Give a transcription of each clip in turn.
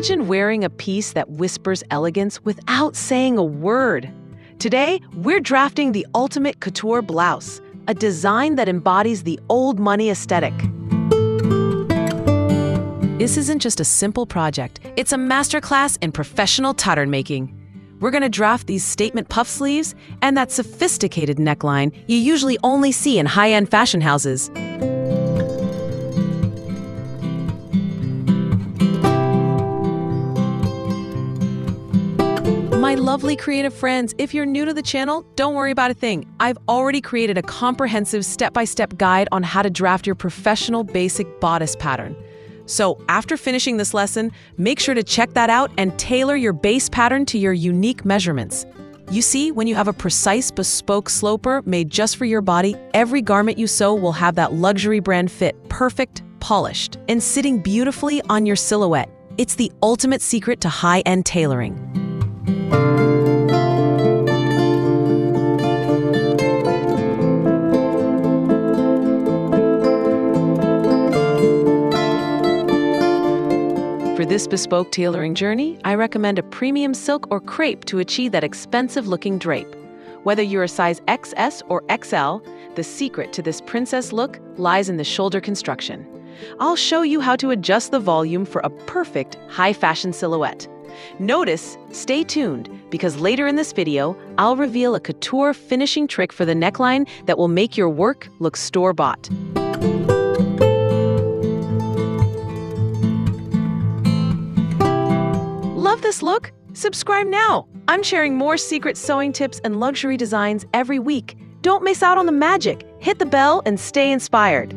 Imagine wearing a piece that whispers elegance without saying a word. Today, we're drafting the ultimate couture blouse, a design that embodies the old money aesthetic. This isn't just a simple project, it's a masterclass in professional pattern making. We're gonna draft these statement puff sleeves and that sophisticated neckline you usually only see in high-end fashion houses. My lovely creative friends, if you're new to the channel, don't worry about a thing. I've already created a comprehensive step-by-step guide on how to draft your professional basic bodice pattern. So after finishing this lesson, make sure to check that out and tailor your base pattern to your unique measurements. You see, when you have a precise bespoke sloper made just for your body, every garment you sew will have that luxury brand fit, perfect, polished, and sitting beautifully on your silhouette. It's the ultimate secret to high-end tailoring. For this bespoke tailoring journey, I recommend a premium silk or crepe to achieve that expensive-looking drape. Whether you're a size XS or XL, the secret to this princess look lies in the shoulder construction. I'll show you how to adjust the volume for a perfect high-fashion silhouette. Notice, stay tuned, because later in this video, I'll reveal a couture finishing trick for the neckline that will make your work look store-bought. Love this look? Subscribe now! I'm sharing more secret sewing tips and luxury designs every week. Don't miss out on the magic. Hit the bell and stay inspired.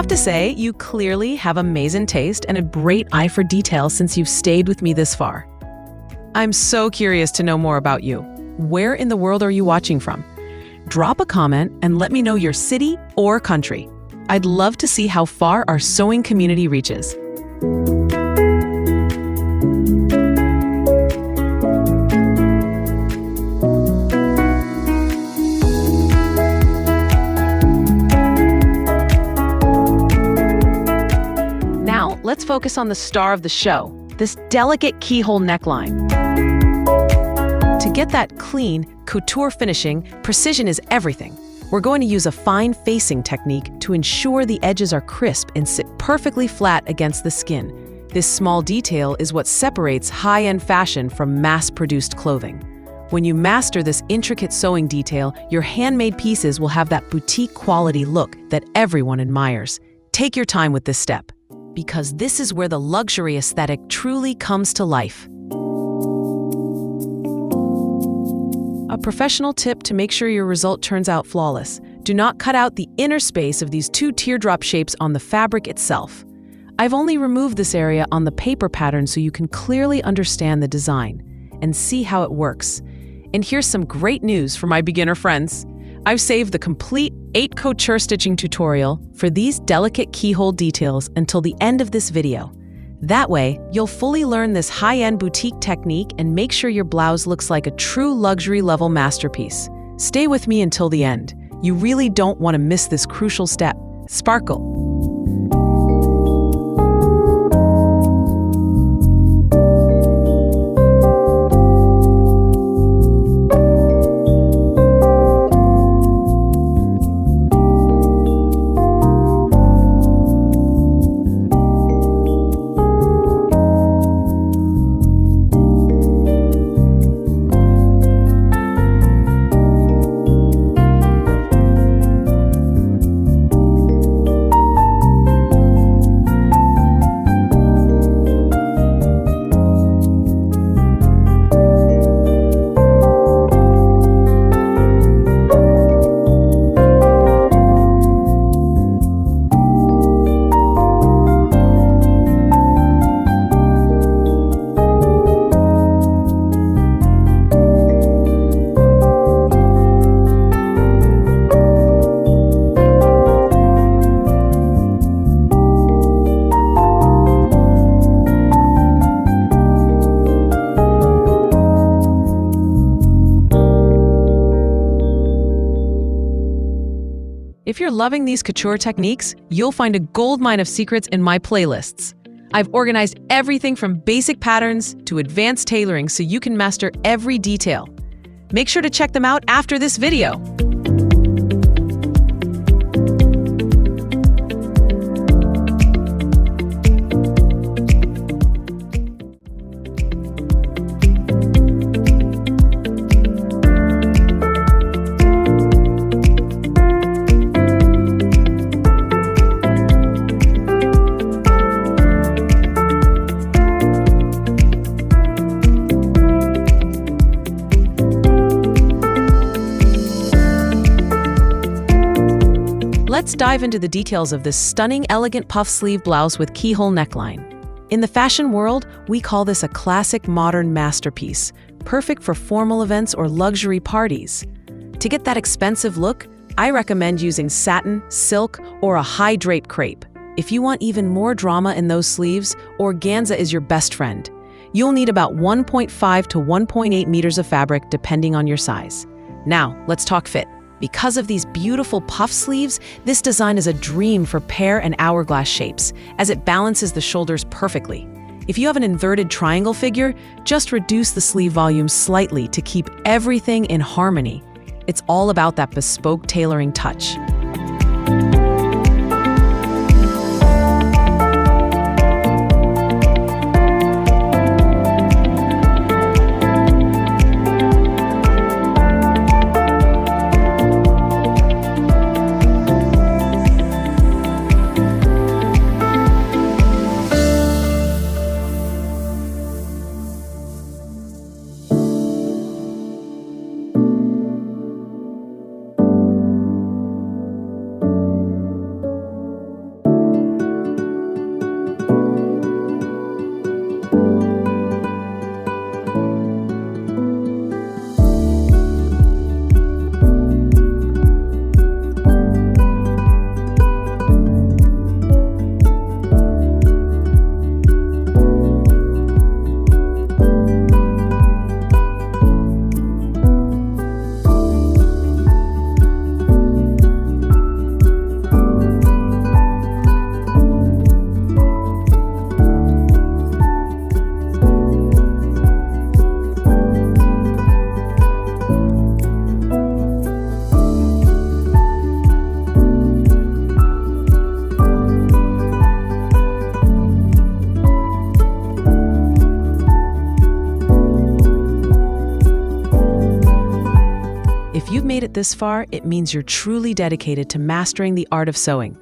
To say, you clearly have amazing taste and a great eye for detail since you've stayed with me this far. I'm so curious to know more about you. Where in the world are you watching from? Drop a comment and let me know your city or country. I'd love to see how far our sewing community reaches. Let's focus on the star of the show, this delicate keyhole neckline. To get that clean, couture finishing, precision is everything. We're going to use a fine facing technique to ensure the edges are crisp and sit perfectly flat against the skin. This small detail is what separates high-end fashion from mass-produced clothing. When you master this intricate sewing detail, your handmade pieces will have that boutique quality look that everyone admires. Take your time with this step, because this is where the luxury aesthetic truly comes to life. A professional tip to make sure your result turns out flawless: do not cut out the inner space of these two teardrop shapes on the fabric itself. I've only removed this area on the paper pattern so you can clearly understand the design and see how it works. And here's some great news for my beginner friends. I've saved the complete 8 couture stitching tutorial for these delicate keyhole details until the end of this video. That way, you'll fully learn this high-end boutique technique and make sure your blouse looks like a true luxury level masterpiece. Stay with me until the end. You really don't want to miss this crucial step. Sparkle. If you're loving these couture techniques, you'll find a goldmine of secrets in my playlists. I've organized everything from basic patterns to advanced tailoring so you can master every detail. Make sure to check them out after this video. Let's dive into the details of this stunning, elegant puff sleeve blouse with keyhole neckline. In the fashion world, we call this a classic modern masterpiece, perfect for formal events or luxury parties. To get that expensive look, I recommend using satin, silk, or a high drape crepe. If you want even more drama in those sleeves, organza is your best friend. You'll need about 1.5 to 1.8 meters of fabric depending on your size. Now, let's talk fit. Because of these beautiful puff sleeves, this design is a dream for pear and hourglass shapes, as it balances the shoulders perfectly. If you have an inverted triangle figure, just reduce the sleeve volume slightly to keep everything in harmony. It's all about that bespoke tailoring touch. If you've made it this far, it means you're truly dedicated to mastering the art of sewing.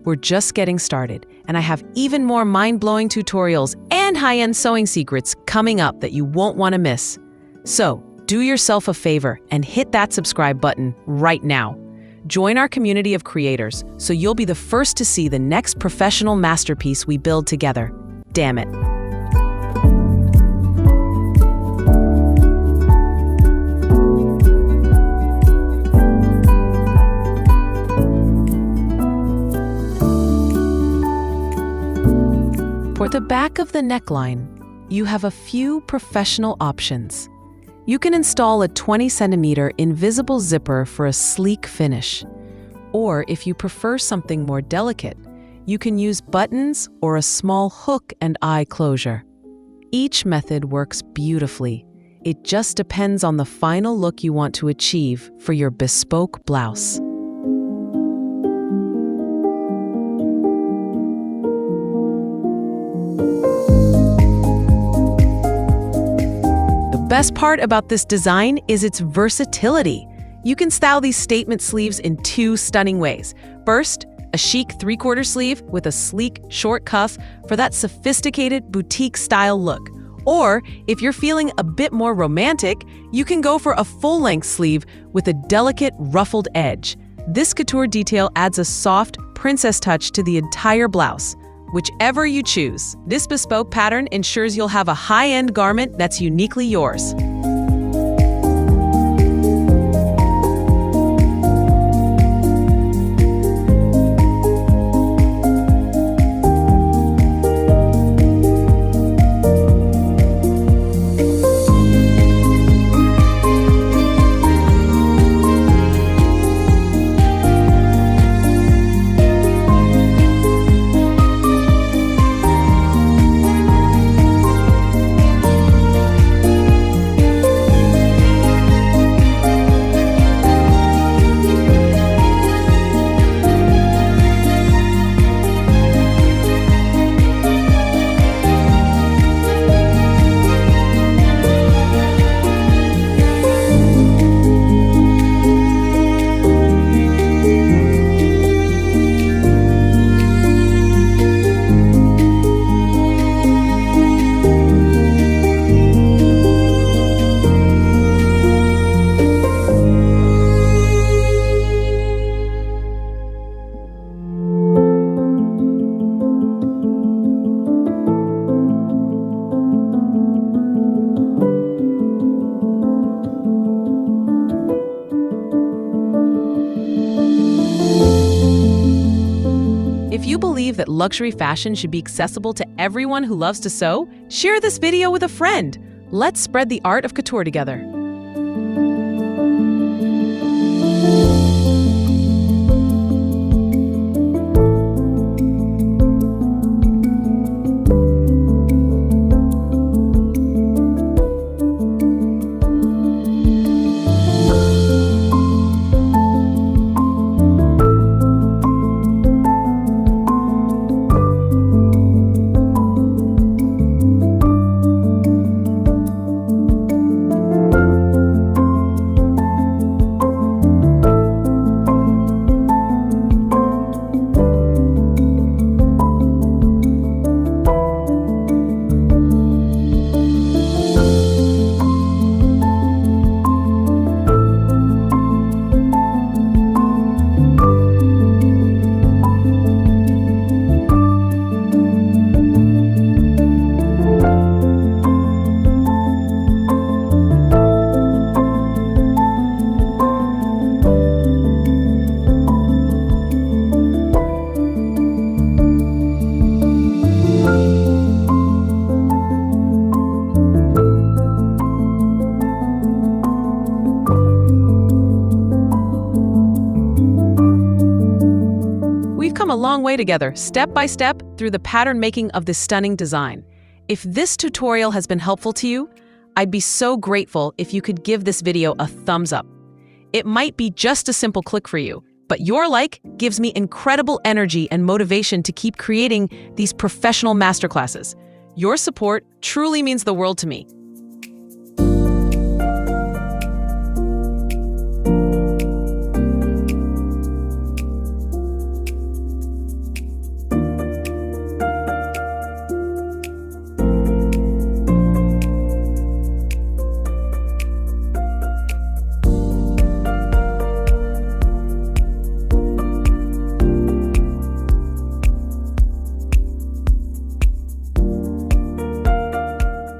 We're just getting started, and I have even more mind-blowing tutorials and high-end sewing secrets coming up that you won't want to miss. So, do yourself a favor and hit that subscribe button right now. Join our community of creators so you'll be the first to see the next professional masterpiece we build together. Damn it. For the back of the neckline, you have a few professional options. You can install a 20-centimeter invisible zipper for a sleek finish. Or if you prefer something more delicate, you can use buttons or a small hook and eye closure. Each method works beautifully. It just depends on the final look you want to achieve for your bespoke blouse. The best part about this design is its versatility. You can style these statement sleeves in two stunning ways. First, a chic 3/4 sleeve with a sleek short cuff for that sophisticated boutique-style look. Or, if you're feeling a bit more romantic, you can go for a full-length sleeve with a delicate ruffled edge. This couture detail adds a soft, princess touch to the entire blouse. Whichever you choose, this bespoke pattern ensures you'll have a high-end garment that's uniquely yours. you believe that luxury fashion should be accessible to everyone who loves to sew, share this video with a friend. Let's spread the art of couture together. Come a long way together, step by step, through the pattern making of this stunning design. If this tutorial has been helpful to you, I'd be so grateful if you could give this video a thumbs up. It might be just a simple click for you, but your like gives me incredible energy and motivation to keep creating these professional masterclasses. Your support truly means the world to me.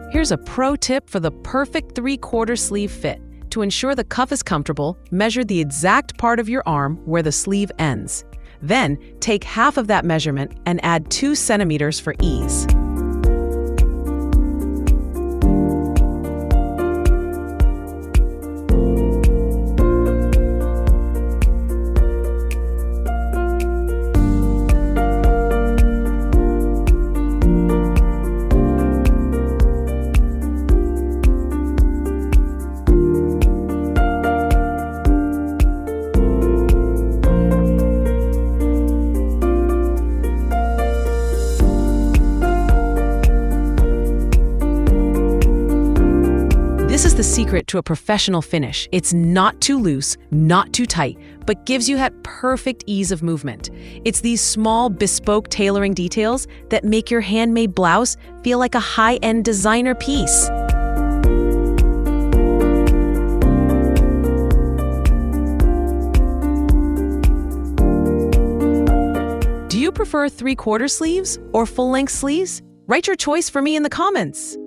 Here's a pro tip for the perfect 3/4 sleeve fit. To ensure the cuff is comfortable, measure the exact part of your arm where the sleeve ends. Then, take half of that measurement and add 2 centimeters for ease. This is the secret to a professional finish. It's not too loose, not too tight, but gives you that perfect ease of movement. It's these small, bespoke tailoring details that make your handmade blouse feel like a high-end designer piece. Do you prefer 3/4 sleeves or full-length sleeves? Write your choice for me in the comments.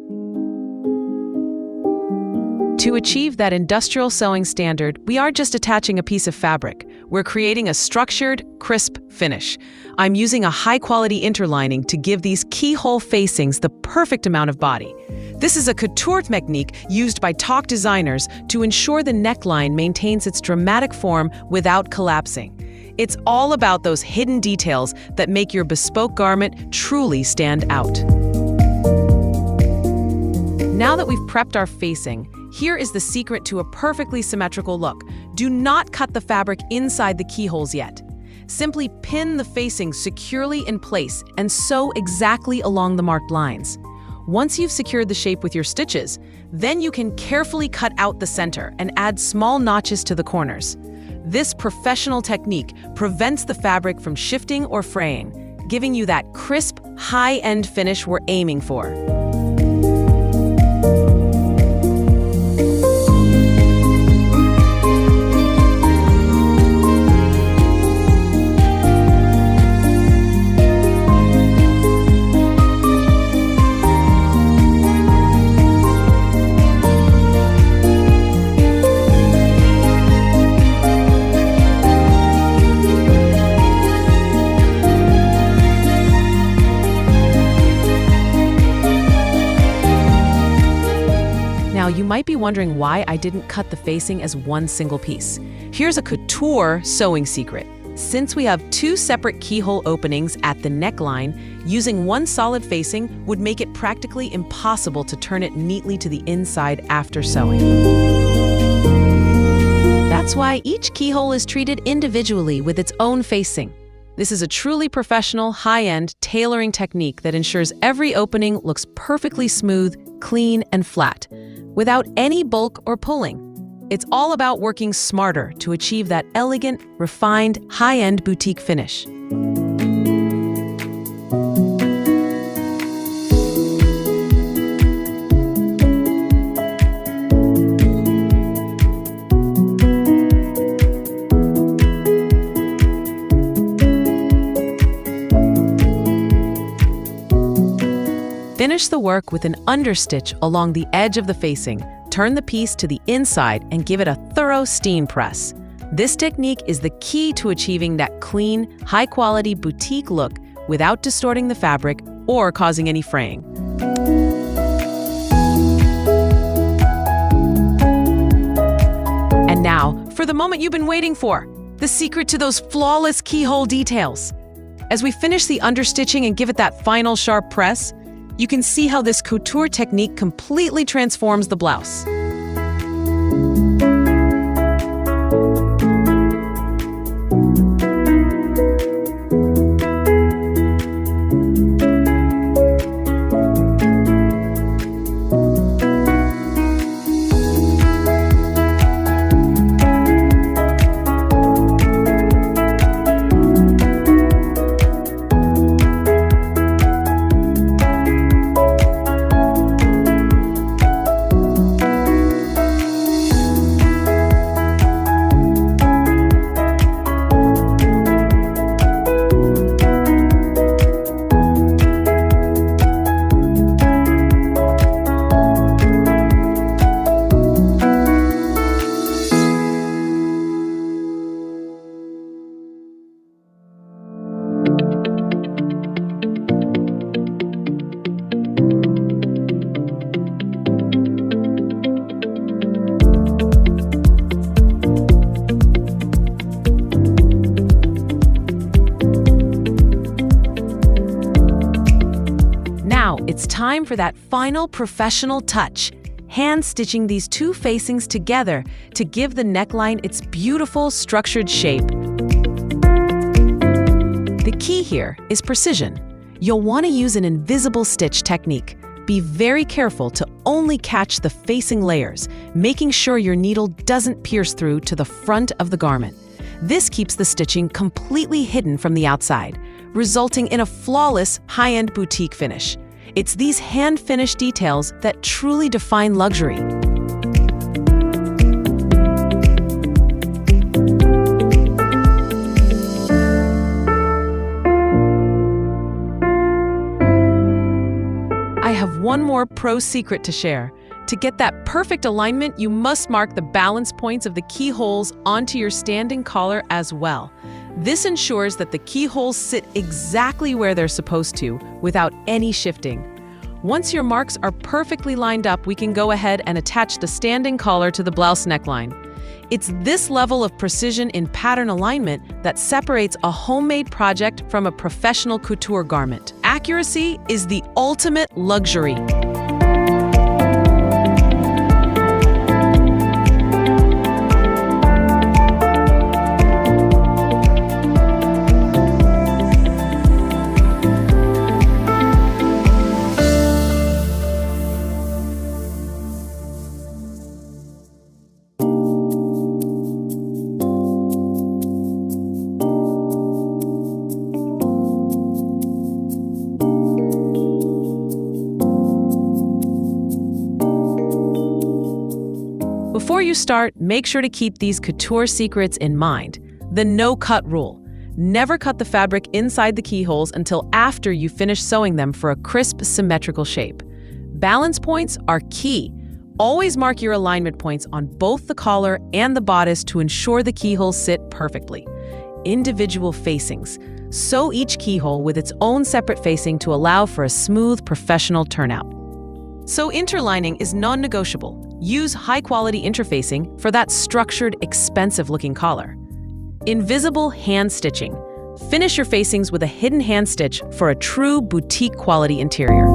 To achieve that industrial sewing standard, we aren't just attaching a piece of fabric. We're creating a structured, crisp finish. I'm using a high-quality interlining to give these keyhole facings the perfect amount of body. This is a couture technique used by top designers to ensure the neckline maintains its dramatic form without collapsing. It's all about those hidden details that make your bespoke garment truly stand out. Now that we've prepped our facing, here is the secret to a perfectly symmetrical look. Do not cut the fabric inside the keyholes yet. Simply pin the facing securely in place and sew exactly along the marked lines. Once you've secured the shape with your stitches, then you can carefully cut out the center and add small notches to the corners. This professional technique prevents the fabric from shifting or fraying, giving you that crisp, high-end finish we're aiming for. Now, you might be wondering why I didn't cut the facing as one single piece. Here's a couture sewing secret. Since we have two separate keyhole openings at the neckline, using one solid facing would make it practically impossible to turn it neatly to the inside after sewing. That's why each keyhole is treated individually with its own facing. This is a truly professional, high-end tailoring technique that ensures every opening looks perfectly smooth, clean, and flat, without any bulk or pulling. It's all about working smarter to achieve that elegant, refined, high-end boutique finish. Finish the work with an understitch along the edge of the facing. Turn the piece to the inside and give it a thorough steam press. This technique is the key to achieving that clean, high-quality boutique look without distorting the fabric or causing any fraying. And now, for the moment you've been waiting for, the secret to those flawless keyhole details. As we finish the understitching and give it that final sharp press, you can see how this couture technique completely transforms the blouse. Now, it's time for that final professional touch, hand stitching these two facings together to give the neckline its beautiful structured shape. The key here is precision. You'll want to use an invisible stitch technique. Be very careful to only catch the facing layers, making sure your needle doesn't pierce through to the front of the garment. This keeps the stitching completely hidden from the outside, resulting in a flawless, high-end boutique finish. It's these hand-finished details that truly define luxury. I have one more pro secret to share. To get that perfect alignment, you must mark the balance points of the keyholes onto your standing collar as well. This ensures that the keyholes sit exactly where they're supposed to, without any shifting. Once your marks are perfectly lined up, we can go ahead and attach the standing collar to the blouse neckline. It's this level of precision in pattern alignment that separates a homemade project from a professional couture garment. Accuracy is the ultimate luxury. Before you start, make sure to keep these couture secrets in mind. The no-cut rule. Never cut the fabric inside the keyholes until after you finish sewing them for a crisp, symmetrical shape. Balance points are key. Always mark your alignment points on both the collar and the bodice to ensure the keyholes sit perfectly. Individual facings. Sew each keyhole with its own separate facing to allow for a smooth, professional turnout. So interlining is non-negotiable. Use high-quality interfacing for that structured, expensive-looking collar. Invisible hand stitching. Finish your facings with a hidden hand stitch for a true boutique-quality interior.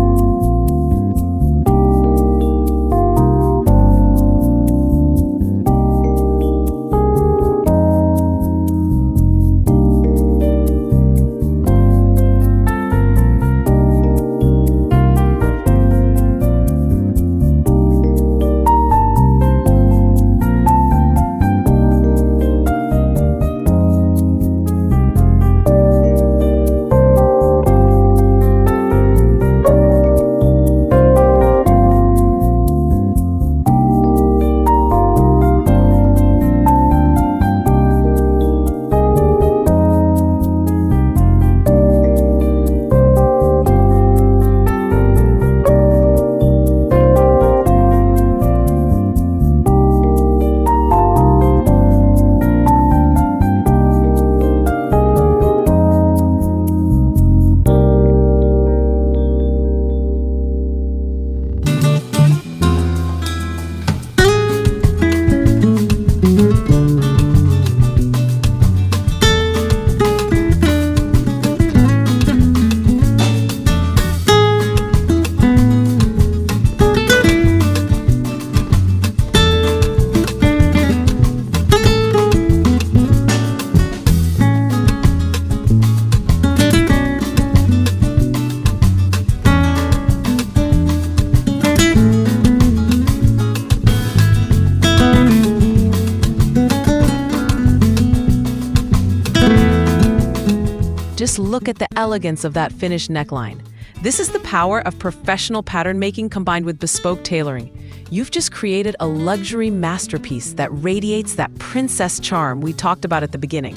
Just look at the elegance of that finished neckline. This is the power of professional pattern making combined with bespoke tailoring. You've just created a luxury masterpiece that radiates that princess charm we talked about at the beginning.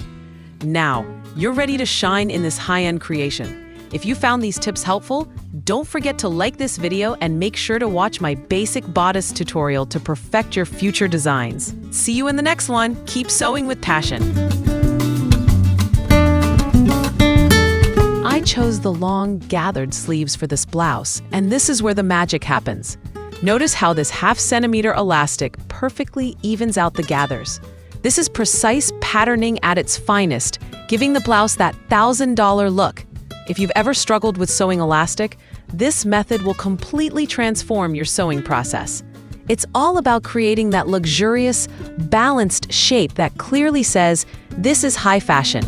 Now, you're ready to shine in this high-end creation. If you found these tips helpful, don't forget to like this video and make sure to watch my basic bodice tutorial to perfect your future designs. See you in the next one. Keep sewing with passion. I chose the long gathered sleeves for this blouse, and this is where the magic happens. Notice how this half-centimeter elastic perfectly evens out the gathers. This is precise patterning at its finest, giving the blouse that $1,000 look. If you've ever struggled with sewing elastic, this method will completely transform your sewing process. It's all about creating that luxurious, balanced shape that clearly says, this is high fashion.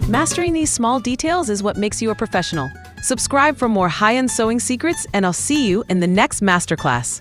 Mastering these small details is what makes you a professional. Subscribe for more high-end sewing secrets, and I'll see you in the next masterclass.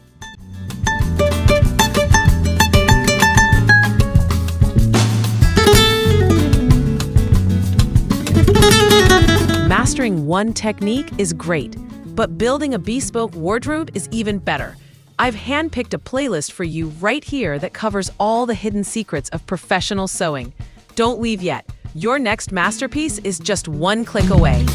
Mastering one technique is great, but building a bespoke wardrobe is even better. I've handpicked a playlist for you right here that covers all the hidden secrets of professional sewing. Don't leave yet. Your next masterpiece is just one click away.